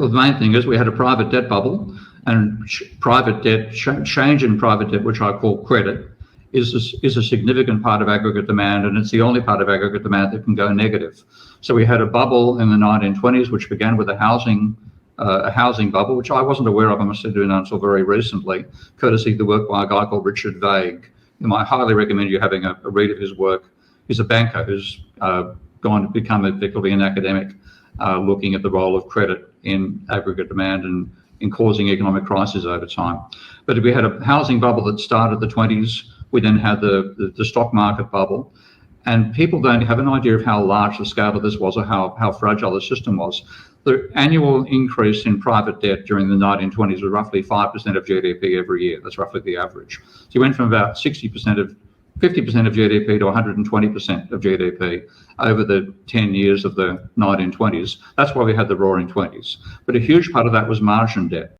Well, the main thing is we had a private debt bubble, and private debt, change in private debt, which I call credit, is a significant part of aggregate demand, and it's the only part of aggregate demand that can go negative. So we had a bubble in the 1920s, which began with a housing bubble, which I wasn't aware of, I must admit, until very recently, courtesy of the work by a guy called Richard Vague, whom I highly recommend you having a read of his work. He's a banker who's gone to become effectively an academic, looking at the role of credit in aggregate demand and in causing economic crises over time. But we had a housing bubble that started the 20s. We then had the stock market bubble. And people don't have an idea of how large the scale of this was or how fragile the system was. The annual increase in private debt during the 1920s was roughly 5% of GDP every year. That's roughly the average. So you went from about 50% of GDP to 120% of GDP over the 10 years of the 1920s. That's why we had the Roaring Twenties. But a huge part of that was margin debt.